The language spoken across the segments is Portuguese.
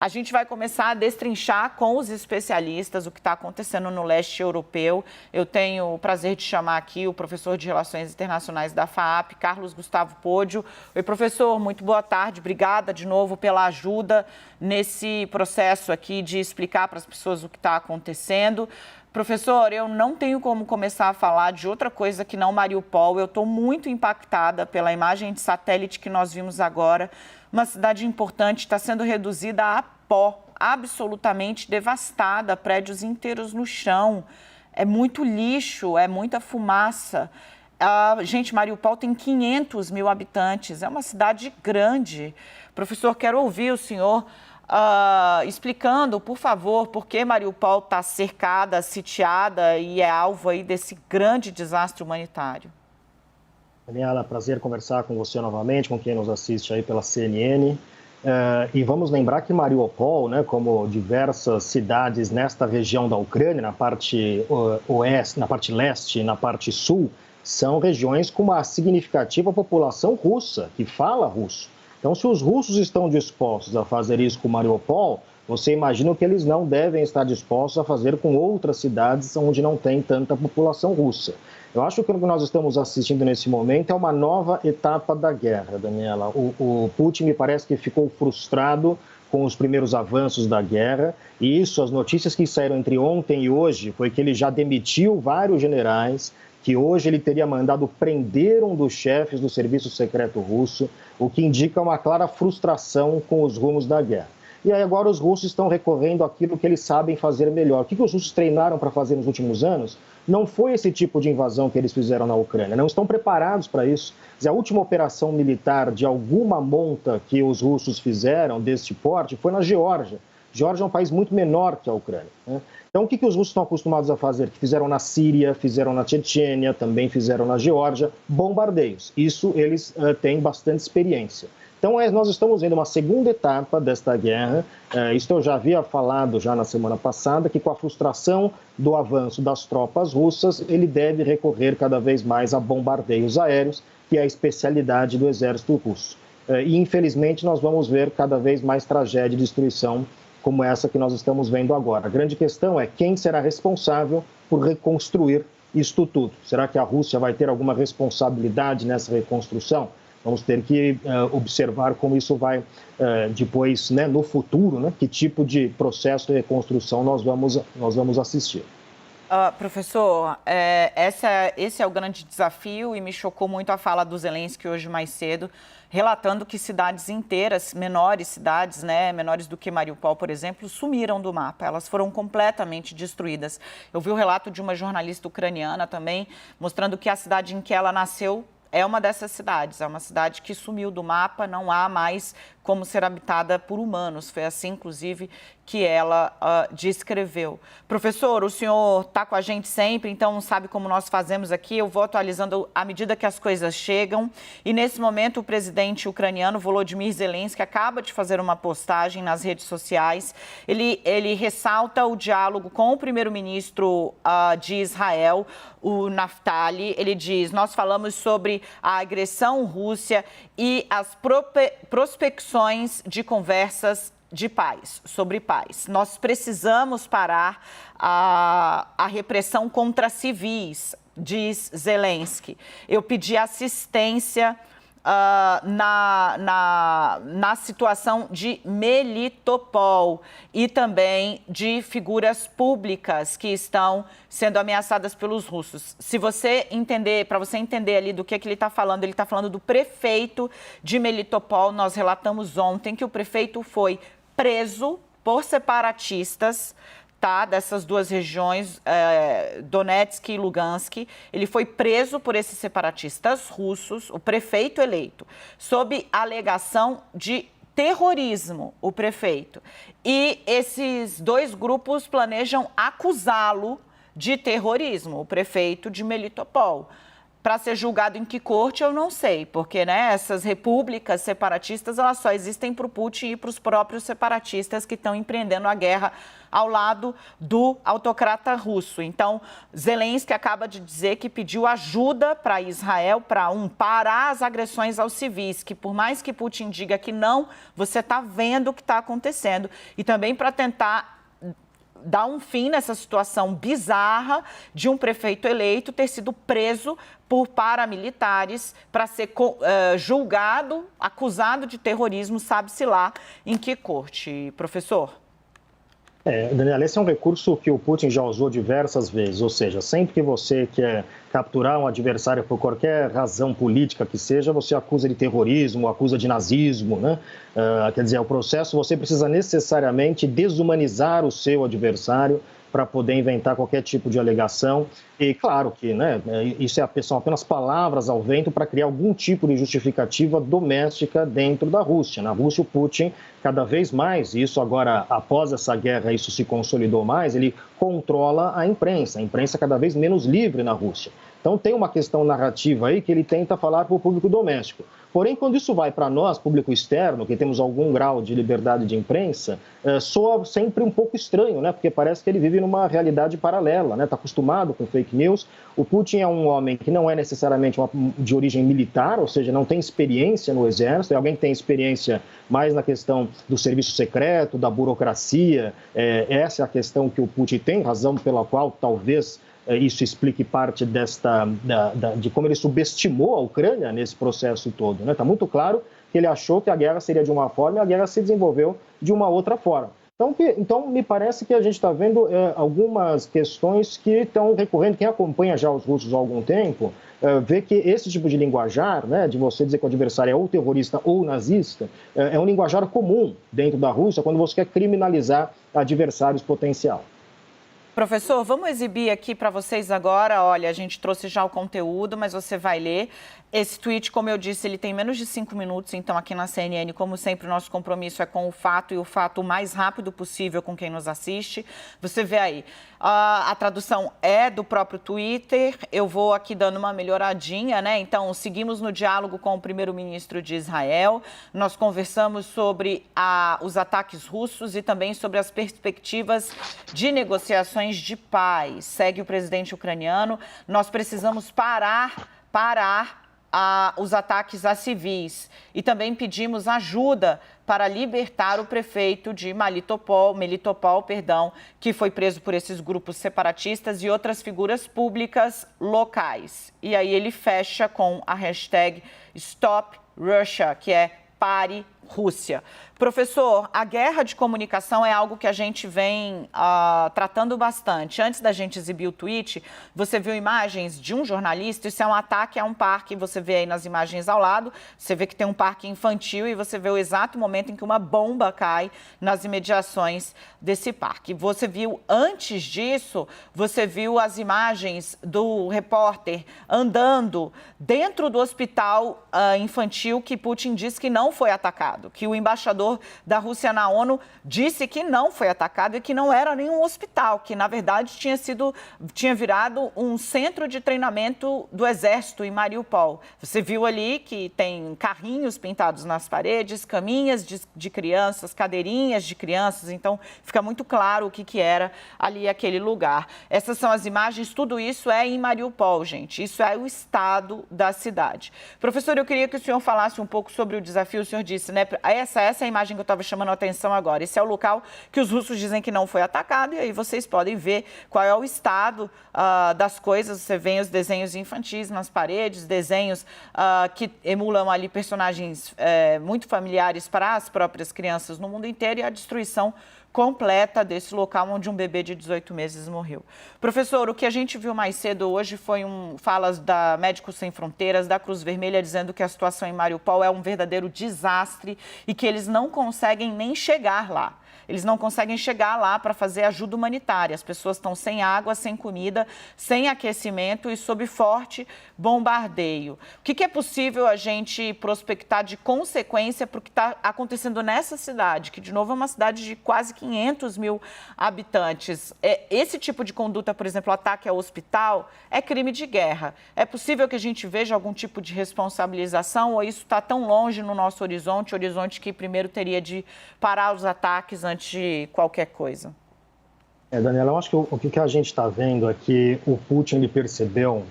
A gente vai começar a destrinchar com os especialistas o que está acontecendo no leste europeu. Eu tenho o prazer de chamar aqui o professor de Relações Internacionais da FAAP, Carlos Gustavo Podio. Oi, professor, muito boa tarde. Obrigada de novo pela ajuda nesse processo aqui de explicar para as pessoas o que está acontecendo. Professor, eu não tenho como começar a falar de outra coisa que não Mariupol. Eu estou muito impactada pela imagem de satélite que nós vimos agora. Uma cidade importante está sendo reduzida a pó, absolutamente devastada, prédios inteiros no chão. É muito lixo, é muita fumaça. Gente, Mariupol tem 500 mil habitantes, é uma cidade grande. Professor, quero ouvir o senhor explicando, por favor, por que Mariupol está cercada, sitiada e é alvo aí desse grande desastre humanitário. Daniela, prazer conversar com você novamente, com quem nos assiste aí pela CNN. E vamos lembrar que Mariupol, né, como diversas cidades nesta região da Ucrânia, na parte oeste, na parte leste e na parte sul, são regiões com uma significativa população russa, que fala russo. Então, se os russos estão dispostos a fazer isso com Mariupol, você imagina que eles não devem estar dispostos a fazer com outras cidades onde não tem tanta população russa. Eu acho que o que nós estamos assistindo nesse momento é uma nova etapa da guerra, Daniela. O Putin me parece que ficou frustrado com os primeiros avanços da guerra, e isso, as notícias que saíram entre ontem e hoje, foi que ele já demitiu vários generais, que hoje ele teria mandado prender um dos chefes do serviço secreto russo, o que indica uma clara frustração com os rumos da guerra. E aí agora os russos estão recorrendo àquilo que eles sabem fazer melhor. O que os russos treinaram para fazer nos últimos anos não foi esse tipo de invasão que eles fizeram na Ucrânia. Não estão preparados para isso. A última operação militar de alguma monta que os russos fizeram deste porte foi na Geórgia. Geórgia é um país muito menor que a Ucrânia, né? Então, o que os russos estão acostumados a fazer? Que fizeram na Síria, fizeram na Chechênia, também fizeram na Geórgia, bombardeios. Isso eles têm bastante experiência. Então, nós estamos vendo uma segunda etapa desta guerra. Isso eu já havia falado já na semana passada, que com a frustração do avanço das tropas russas, ele deve recorrer cada vez mais a bombardeios aéreos, que é a especialidade do exército russo. E, infelizmente, nós vamos ver cada vez mais tragédia e destruição como essa que nós estamos vendo agora. A grande questão é quem será responsável por reconstruir isto tudo. Será que a Rússia vai ter alguma responsabilidade nessa reconstrução? Vamos ter que observar como isso vai depois, né, no futuro, né, que tipo de processo de reconstrução nós vamos assistir. Professor, esse é o grande desafio e me chocou muito a fala do Zelensky hoje mais cedo, relatando que cidades inteiras, menores cidades, né, menores do que Mariupol, por exemplo, sumiram do mapa. Elas foram completamente destruídas. Eu vi o relato de uma jornalista ucraniana também, mostrando que a cidade em que ela nasceu é uma dessas cidades, é uma cidade que sumiu do mapa, não há mais como ser habitada por humanos. Foi assim, inclusive, que ela descreveu. Professor, o senhor está com a gente sempre, então sabe como nós fazemos aqui. Eu vou atualizando à medida que as coisas chegam. E, nesse momento, o presidente ucraniano, Volodymyr Zelensky, acaba de fazer uma postagem nas redes sociais. Ele ressalta o diálogo com o primeiro-ministro de Israel, o Naftali. Ele diz, nós falamos sobre a agressão Rússia e as prospecções de conversas de paz, sobre paz. Nós precisamos parar a repressão contra civis, diz Zelensky. Eu pedi assistência na situação de Melitopol e também de figuras públicas que estão sendo ameaçadas pelos russos. Se você entender, para você entender ali do que ele está falando do prefeito de Melitopol. Nós relatamos ontem que o prefeito foi preso por separatistas, tá, dessas duas regiões, Donetsk e Lugansk. Ele foi preso por esses separatistas russos, o prefeito eleito, sob alegação de terrorismo, o prefeito. E esses dois grupos planejam acusá-lo de terrorismo, o prefeito de Melitopol. Para ser julgado em que corte, eu não sei, porque né, essas repúblicas separatistas elas só existem para o Putin e para os próprios separatistas que estão empreendendo a guerra ao lado do autocrata russo. Então, Zelensky acaba de dizer que pediu ajuda para Israel para parar as agressões aos civis, que por mais que Putin diga que não, você está vendo o que está acontecendo. E também para tentar dar um fim nessa situação bizarra de um prefeito eleito ter sido preso por paramilitares para ser julgado, acusado de terrorismo, sabe-se lá em que corte, professor? Daniela, esse é um recurso que o Putin já usou diversas vezes, ou seja, sempre que você quer capturar um adversário por qualquer razão política que seja, você acusa de terrorismo, acusa de nazismo, né? Quer dizer, o processo, você precisa necessariamente desumanizar o seu adversário para poder inventar qualquer tipo de alegação. E claro que né, são apenas palavras ao vento para criar algum tipo de justificativa doméstica dentro da Rússia. Na Rússia, o Putin, cada vez mais, e isso agora, após essa guerra, isso se consolidou mais, ele controla a imprensa cada vez menos livre na Rússia. Então tem uma questão narrativa aí que ele tenta falar para o público doméstico. Porém, quando isso vai para nós, público externo, que temos algum grau de liberdade de imprensa, soa sempre um pouco estranho, né? Porque parece que ele vive numa realidade paralela, né? Está acostumado com fake news. O Putin é um homem que não é necessariamente de origem militar, ou seja, não tem experiência no exército, é alguém que tem experiência mais na questão do serviço secreto, da burocracia. Essa é a questão que o Putin tem, razão pela qual talvez isso explique parte de como ele subestimou a Ucrânia nesse processo todo. Está muito claro que ele achou que a guerra seria de uma forma e a guerra se desenvolveu de uma outra forma. Então me parece que a gente está vendo algumas questões que estão recorrendo. Quem acompanha já os russos há algum tempo vê que esse tipo de linguajar, né, de você dizer que o adversário é ou terrorista ou nazista, é um linguajar comum dentro da Rússia quando você quer criminalizar adversários potenciais. Professor, vamos exibir aqui para vocês agora. Olha, a gente trouxe já o conteúdo, mas você vai ler. Esse tweet, como eu disse, ele tem menos de 5 minutos, então aqui na CNN, como sempre, o nosso compromisso é com o fato e o fato o mais rápido possível com quem nos assiste. Você vê aí, a tradução é do próprio Twitter, eu vou aqui dando uma melhoradinha, né? Então, seguimos no diálogo com o primeiro-ministro de Israel, nós conversamos sobre os ataques russos e também sobre as perspectivas de negociações de paz. Segue o presidente ucraniano, nós precisamos parar os ataques a civis e também pedimos ajuda para libertar o prefeito de Melitopol, que foi preso por esses grupos separatistas e outras figuras públicas locais. E aí ele fecha com a hashtag Stop Russia, que é Pare Rússia. Professor, a guerra de comunicação é algo que a gente vem tratando bastante. Antes da gente exibir o tweet, você viu imagens de um jornalista, isso é um ataque a um parque, você vê aí nas imagens ao lado, você vê que tem um parque infantil e você vê o exato momento em que uma bomba cai nas imediações desse parque. Você viu, antes disso, você viu as imagens do repórter andando dentro do hospital infantil que Putin disse que não foi atacado, que o embaixador da Rússia na ONU disse que não foi atacado e que não era nenhum hospital, que na verdade tinha virado um centro de treinamento do exército em Mariupol. Você viu ali que tem carrinhos pintados nas paredes, caminhas de crianças, cadeirinhas de crianças, então fica muito claro o que era ali aquele lugar. Essas são as imagens, tudo isso é em Mariupol, gente, isso é o estado da cidade. Professor, eu queria que o senhor falasse um pouco sobre o desafio, o senhor disse, né? Essa é a imagem que eu estava chamando a atenção agora. Esse é o local que os russos dizem que não foi atacado e aí vocês podem ver qual é o estado das coisas. Você vê os desenhos infantis nas paredes, desenhos que emulam ali personagens muito familiares para as próprias crianças no mundo inteiro e a destruição completa desse local onde um bebê de 18 meses morreu. Professor, o que a gente viu mais cedo hoje foi falas da Médicos Sem Fronteiras, da Cruz Vermelha, dizendo que a situação em Mariupol é um verdadeiro desastre e que eles não conseguem nem chegar lá. eles não conseguem chegar lá para fazer ajuda humanitária. As pessoas estão sem água, sem comida, sem aquecimento e sob forte bombardeio. O que é possível a gente prospectar de consequência para o que está acontecendo nessa cidade, que de novo é uma cidade de quase 500 mil habitantes? Esse tipo de conduta, por exemplo, ataque ao hospital, é crime de guerra. É possível que a gente veja algum tipo de responsabilização ou isso está tão longe no nosso horizonte que primeiro teria de parar os ataques antes de qualquer coisa? Daniela, eu acho que o que a gente está vendo é que o Putin ele percebeu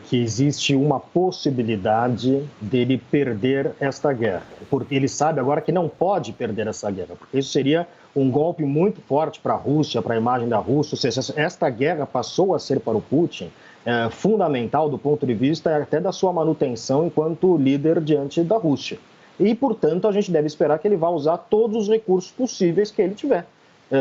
que existe uma possibilidade dele perder esta guerra. Porque ele sabe agora que não pode perder essa guerra, porque isso seria um golpe muito forte para a Rússia, para a imagem da Rússia. Ou seja, esta guerra passou a ser para o Putin fundamental do ponto de vista até da sua manutenção enquanto líder diante da Rússia. E, portanto, a gente deve esperar que ele vá usar todos os recursos possíveis que ele tiver.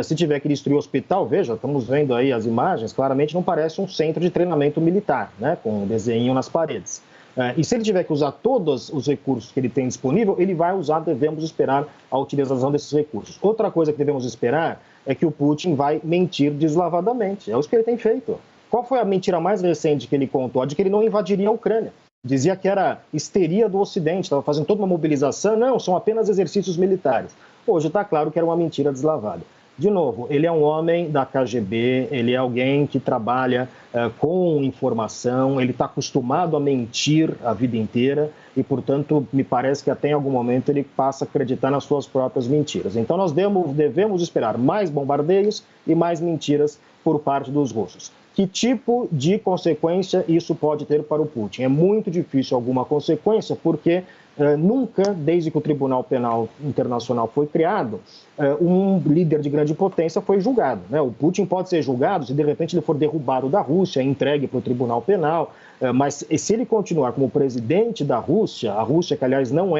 Se tiver que destruir o hospital, veja, estamos vendo aí as imagens, claramente não parece um centro de treinamento militar, né, com um desenho nas paredes. E se ele tiver que usar todos os recursos que ele tem disponível, ele vai usar, devemos esperar a utilização desses recursos. Outra coisa que devemos esperar é que o Putin vai mentir deslavadamente, é isso que ele tem feito. Qual foi a mentira mais recente que ele contou? A de que ele não invadiria a Ucrânia. Dizia que era histeria do Ocidente, estava fazendo toda uma mobilização. Não, são apenas exercícios militares. Hoje está claro que era uma mentira deslavada. De novo, ele é um homem da KGB, ele é alguém que trabalha com informação, ele está acostumado a mentir a vida inteira e, portanto, me parece que até em algum momento ele passa a acreditar nas suas próprias mentiras. Então, nós devemos esperar mais bombardeios e mais mentiras por parte dos russos. Que tipo de consequência isso pode ter para o Putin? É muito difícil alguma consequência, porque nunca, desde que o Tribunal Penal Internacional foi criado, um líder de grande potência foi julgado, né? O Putin pode ser julgado se de repente ele for derrubado da Rússia, entregue para o Tribunal Penal, mas se ele continuar como presidente da Rússia, a Rússia que aliás não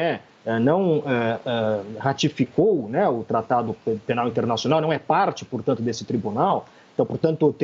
ratificou, né, o Tratado Penal Internacional, não é parte, portanto, desse tribunal. Então, portanto,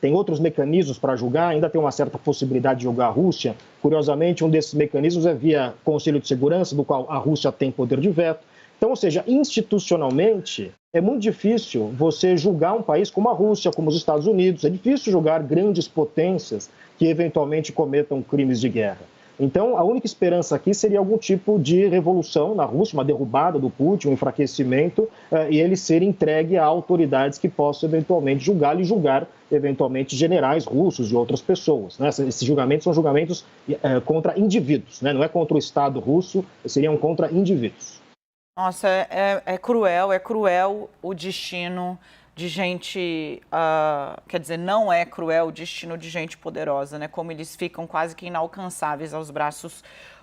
tem outros mecanismos para julgar, ainda tem uma certa possibilidade de julgar a Rússia. Curiosamente, um desses mecanismos é via Conselho de Segurança, do qual a Rússia tem poder de veto. Então, ou seja, institucionalmente, é muito difícil você julgar um país como a Rússia, como os Estados Unidos. É difícil julgar grandes potências que eventualmente cometam crimes de guerra. Então, a única esperança aqui seria algum tipo de revolução na Rússia, uma derrubada do Putin, um enfraquecimento, e ele ser entregue a autoridades que possam eventualmente julgá-lo e julgar, eventualmente, generais russos e outras pessoas, né? Esses julgamentos são julgamentos contra indivíduos, né? Não é contra o Estado russo, seriam contra indivíduos. Nossa, é cruel o destino de gente, quer dizer, não é cruel o destino de gente poderosa, né? Como eles ficam quase que inalcançáveis aos braços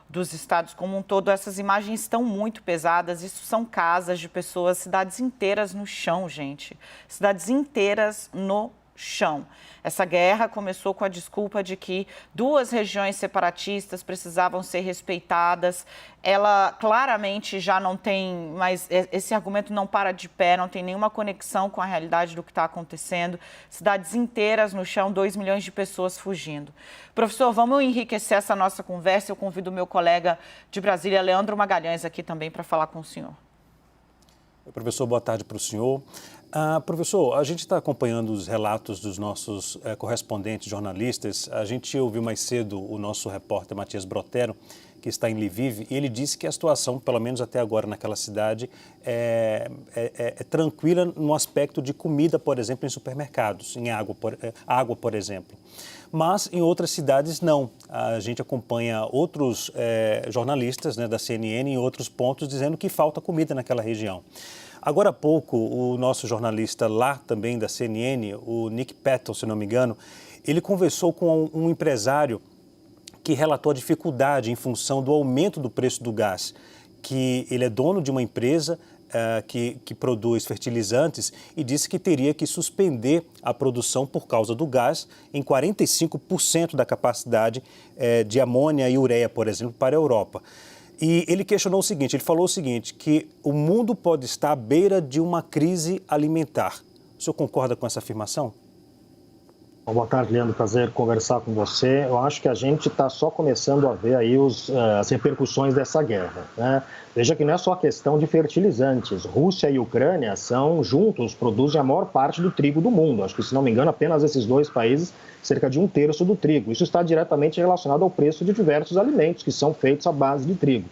dos estados como um todo. Essas imagens estão muito pesadas, isso são casas de pessoas, cidades inteiras no chão, gente. Cidades inteiras no chão. Essa guerra começou com a desculpa de que duas regiões separatistas precisavam ser respeitadas. Ela claramente já não tem, mas esse argumento não para de pé, não tem nenhuma conexão com a realidade do que está acontecendo. Cidades inteiras no chão, 2 milhões de pessoas fugindo. Professor, vamos enriquecer essa nossa conversa. Eu convido o meu colega de Brasília, Leandro Magalhães, aqui também para falar com o senhor. Professor, boa tarde para o senhor. Professor, a gente está acompanhando os relatos dos nossos correspondentes jornalistas. A gente ouviu mais cedo o nosso repórter Matias Brotero, que está em Lviv, e ele disse que a situação, pelo menos até agora naquela cidade, é tranquila no aspecto de comida, por exemplo, em supermercados, em água, por exemplo. Mas em outras cidades não. A gente acompanha outros jornalistas, né, da CNN em outros pontos dizendo que falta comida naquela região. Agora há pouco, o nosso jornalista lá também da CNN, o Nick Patton, se não me engano, ele conversou com um empresário que relatou a dificuldade em função do aumento do preço do gás, que ele é dono de uma empresa que produz fertilizantes e disse que teria que suspender a produção por causa do gás em 45% da capacidade de amônia e ureia, por exemplo, para a Europa. E ele questionou o seguinte, ele falou o seguinte, que o mundo pode estar à beira de uma crise alimentar. O senhor concorda com essa afirmação? Boa tarde, Leandro. Prazer conversar com você. Eu acho que a gente está só começando a ver aí as repercussões dessa guerra, né? Veja que não é só questão de fertilizantes. Rússia e Ucrânia juntos, produzem a maior parte do trigo do mundo. Acho que, se não me engano, apenas esses dois países, cerca de 1/3 do trigo. Isso está diretamente relacionado ao preço de diversos alimentos que são feitos à base de trigo.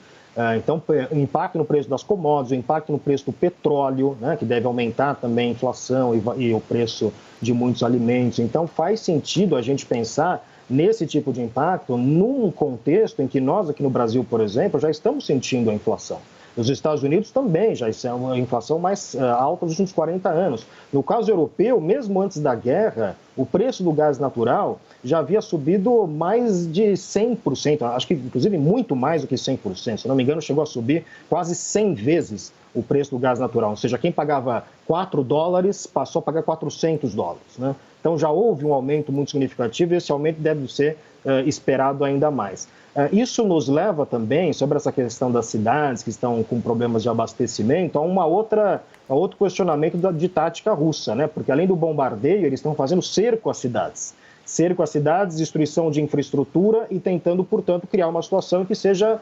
Então, o impacto no preço das commodities, o impacto no preço do petróleo, né, que deve aumentar também a inflação e o preço de muitos alimentos. Então, faz sentido a gente pensar nesse tipo de impacto num contexto em que nós, aqui no Brasil, por exemplo, já estamos sentindo a inflação. Nos Estados Unidos também já é uma inflação mais alta dos últimos 40 anos. No caso europeu, mesmo antes da guerra, o preço do gás natural já havia subido mais de 100%, acho que inclusive muito mais do que 100%. Se não me engano, chegou a subir quase 100 vezes o preço do gás natural. Ou seja, quem pagava $4 passou a pagar $400, né? Então já houve um aumento muito significativo e esse aumento deve ser esperado ainda mais. Isso nos leva também, sobre essa questão das cidades que estão com problemas de abastecimento, a outro questionamento de tática russa, né? Porque além do bombardeio, eles estão fazendo cerco às cidades. Cerco às cidades, destruição de infraestrutura e tentando, portanto, criar uma situação que seja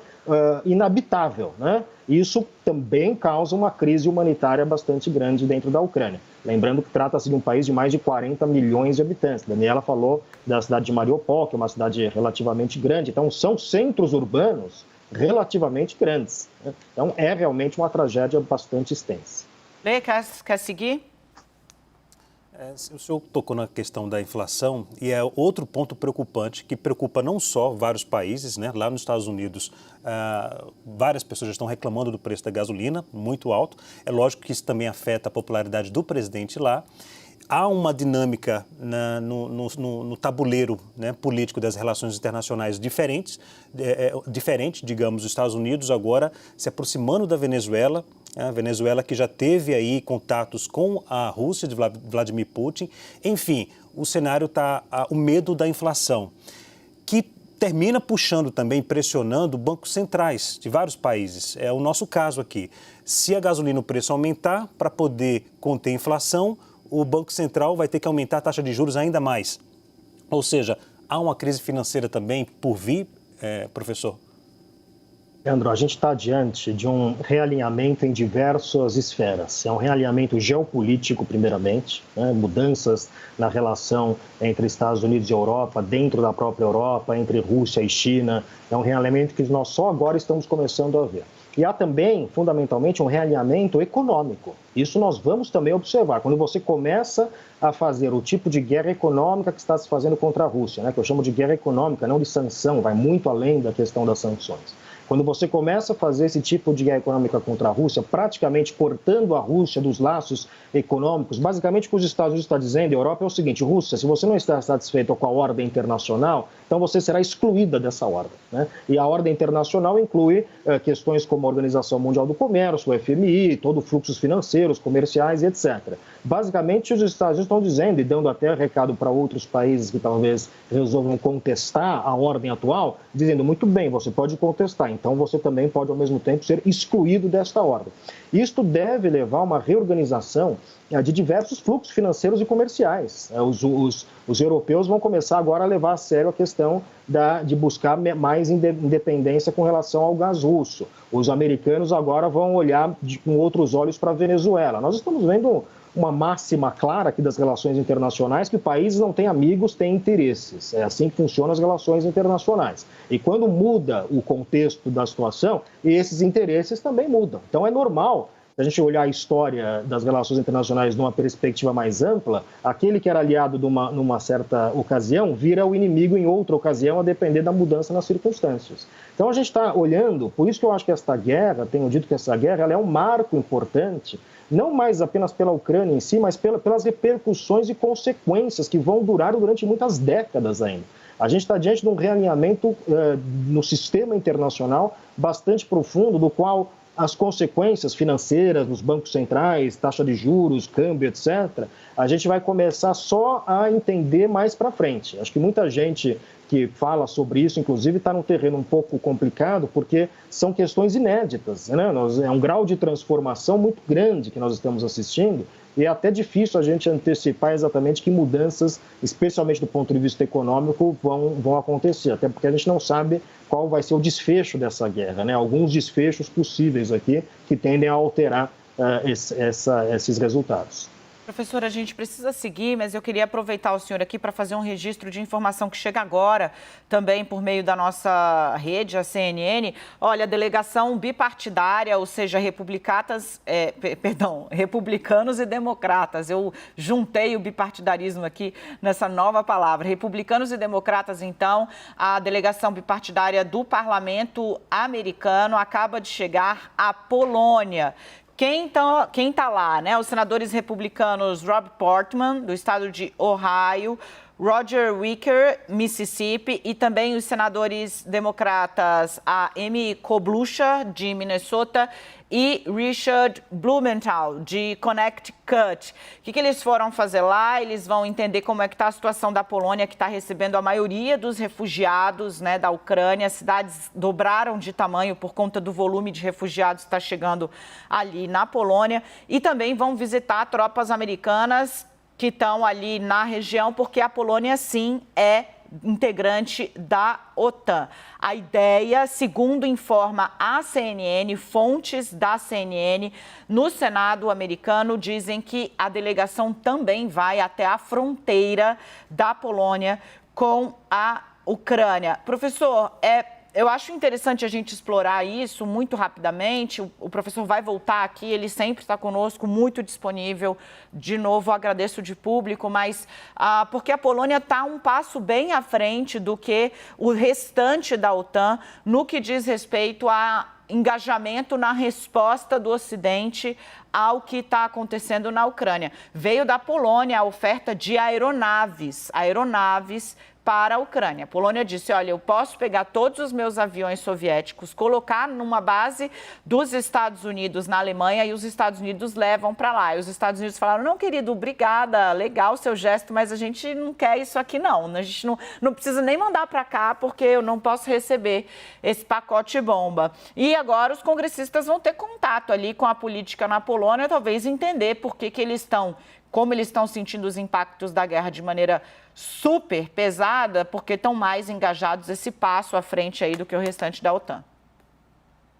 inabitável, né? Isso também causa uma crise humanitária bastante grande dentro da Ucrânia. Lembrando que trata-se de um país de mais de 40 milhões de habitantes. A Daniela falou da cidade de Mariupol, que é uma cidade relativamente grande. Então, são centros urbanos relativamente grandes, né? Então, é realmente uma tragédia bastante extensa. Lê, quer seguir? O senhor tocou na questão da inflação e é outro ponto preocupante que preocupa não só vários países, né? Lá nos Estados Unidos, várias pessoas já estão reclamando do preço da gasolina, muito alto. É lógico que isso também afeta a popularidade do presidente lá. Há uma dinâmica no tabuleiro, né, político das relações internacionais diferente, digamos, os Estados Unidos agora se aproximando da Venezuela, a Venezuela que já teve aí contatos com a Rússia de Vladimir Putin. Enfim, o cenário está o medo da inflação, que termina puxando também, pressionando bancos centrais de vários países. É o nosso caso aqui. Se a gasolina, o preço aumentar para poder conter a inflação, o Banco Central vai ter que aumentar a taxa de juros ainda mais. Ou seja, há uma crise financeira também por vir, professor? Leandro, a gente está diante de um realinhamento em diversas esferas. É um realinhamento geopolítico, primeiramente, né? Mudanças na relação entre Estados Unidos e Europa, dentro da própria Europa, entre Rússia e China. É um realinhamento que nós só agora estamos começando a ver. E há também, fundamentalmente, um realinhamento econômico. Isso nós vamos também observar. Quando você começa a fazer o tipo de guerra econômica que está se fazendo contra a Rússia, né, que eu chamo de guerra econômica, não de sanção, vai muito além da questão das sanções. Quando você começa a fazer esse tipo de guerra econômica contra a Rússia, praticamente cortando a Rússia dos laços econômicos, basicamente o que os Estados Unidos estão dizendo, a Europa, é o seguinte: Rússia, se você não está satisfeito com a ordem internacional, então você será excluída dessa ordem, né? E a ordem internacional inclui questões como a Organização Mundial do Comércio, o FMI, todos os fluxos financeiros, comerciais e etc. Basicamente, os Estados Unidos estão dizendo, e dando até recado para outros países que talvez resolvam contestar a ordem atual, dizendo: muito bem, você pode contestar, então você também pode, ao mesmo tempo, ser excluído desta ordem. Isto deve levar a uma reorganização de diversos fluxos financeiros e comerciais. Os europeus vão começar agora a levar a sério a questão de buscar mais independência com relação ao gás russo. Os americanos agora vão olhar com outros olhos para a Venezuela. Nós estamos vendo uma máxima clara aqui das relações internacionais, que países não têm amigos, têm interesses. É assim que funcionam as relações internacionais. E quando muda o contexto da situação, esses interesses também mudam. Então é normal, se a gente olhar a história das relações internacionais numa perspectiva mais ampla, aquele que era aliado numa certa ocasião vira o inimigo em outra ocasião, a depender da mudança nas circunstâncias. Então a gente está olhando, por isso que eu acho que esta guerra, tenho dito que essa guerra ela é um marco importante, não mais apenas pela Ucrânia em si, mas pelas repercussões e consequências que vão durar durante muitas décadas ainda. A gente está diante de um realinhamento no sistema internacional bastante profundo, do qual as consequências financeiras nos bancos centrais, taxa de juros, câmbio, etc., a gente vai começar só a entender mais para frente. Acho que muita gente que fala sobre isso, inclusive, está num terreno um pouco complicado, porque são questões inéditas, né? É um grau de transformação muito grande que nós estamos assistindo, e é até difícil a gente antecipar exatamente que mudanças, especialmente do ponto de vista econômico, vão acontecer, até porque a gente não sabe qual vai ser o desfecho dessa guerra, né? Alguns desfechos possíveis aqui que tendem a alterar esses resultados. Professor, a gente precisa seguir, mas eu queria aproveitar o senhor aqui para fazer um registro de informação que chega agora, também por meio da nossa rede, a CNN. Olha, a delegação bipartidária, ou seja, republicanos e democratas. Eu juntei o bipartidarismo aqui nessa nova palavra. Republicanos e democratas, então, a delegação bipartidária do parlamento americano acaba de chegar à Polônia. Quem tá lá, né? Os senadores republicanos Rob Portman, do estado de Ohio, Roger Wicker, Mississippi, e também os senadores democratas a Amy Klobuchar, de Minnesota, e Richard Blumenthal, de Connecticut. O que eles foram fazer lá? Eles vão entender como é que está a situação da Polônia, que está recebendo a maioria dos refugiados, né, da Ucrânia. As cidades dobraram de tamanho por conta do volume de refugiados que está chegando ali na Polônia. E também vão visitar tropas americanas que estão ali na região, porque a Polônia, sim, é integrante da OTAN. A ideia, segundo informa a CNN, fontes da CNN no Senado americano dizem que a delegação também vai até a fronteira da Polônia com a Ucrânia. Professor, eu acho interessante a gente explorar isso muito rapidamente. O professor vai voltar aqui, ele sempre está conosco, muito disponível. De novo, agradeço de público, mas porque a Polônia está um passo bem à frente do que o restante da OTAN no que diz respeito a engajamento na resposta do Ocidente ao que está acontecendo na Ucrânia. Veio da Polônia a oferta de aeronaves para a Ucrânia. A Polônia disse, olha, eu posso pegar todos os meus aviões soviéticos, colocar numa base dos Estados Unidos na Alemanha e os Estados Unidos levam para lá. E os Estados Unidos falaram, não, querido, obrigada, legal o seu gesto, mas a gente não quer isso aqui não. A gente não precisa nem mandar para cá porque eu não posso receber esse pacote bomba. E agora os congressistas vão ter contato ali com a política na Polônia, talvez entender por que como eles estão sentindo os impactos da guerra de maneira super pesada, porque estão mais engajados esse passo à frente aí do que o restante da OTAN.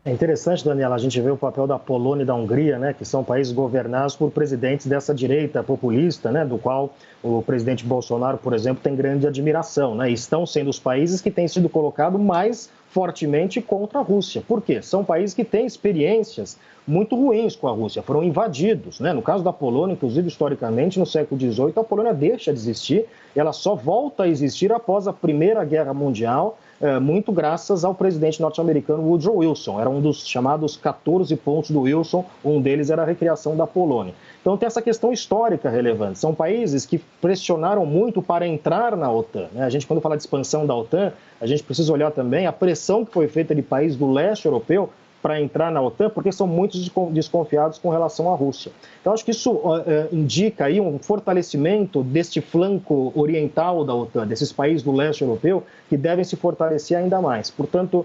É interessante, Daniela, a gente vê o papel da Polônia e da Hungria, né, que são países governados por presidentes dessa direita populista, né, do qual o presidente Bolsonaro, por exemplo, tem grande admiração, né, e estão sendo os países que têm sido colocados mais fortemente contra a Rússia. Por quê? São países que têm experiências muito ruins com a Rússia, foram invadidos, né? No caso da Polônia, inclusive historicamente, no século XVIII, a Polônia deixa de existir, ela só volta a existir após a Primeira Guerra Mundial, muito graças ao presidente norte-americano Woodrow Wilson. Era um dos chamados 14 pontos do Wilson, um deles era a recriação da Polônia. Então tem essa questão histórica relevante. São países que pressionaram muito para entrar na OTAN, né? A gente, quando fala de expansão da OTAN, a gente precisa olhar também a pressão que foi feita de países do leste europeu para entrar na OTAN, porque são muito desconfiados com relação à Rússia. Então, acho que isso indica aí um fortalecimento deste flanco oriental da OTAN, desses países do leste europeu, que devem se fortalecer ainda mais. Portanto,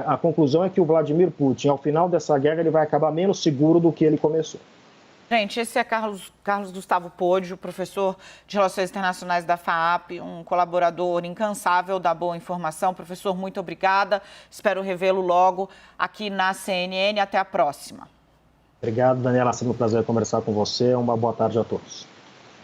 a conclusão é que o Vladimir Putin, ao final dessa guerra, ele vai acabar menos seguro do que ele começou. Gente, esse é Carlos Gustavo Poggio, professor de Relações Internacionais da FAAP, um colaborador incansável da Boa Informação. Professor, muito obrigada. Espero revê-lo logo aqui na CNN. Até a próxima. Obrigado, Daniela. Sempre um prazer conversar com você. Uma boa tarde a todos.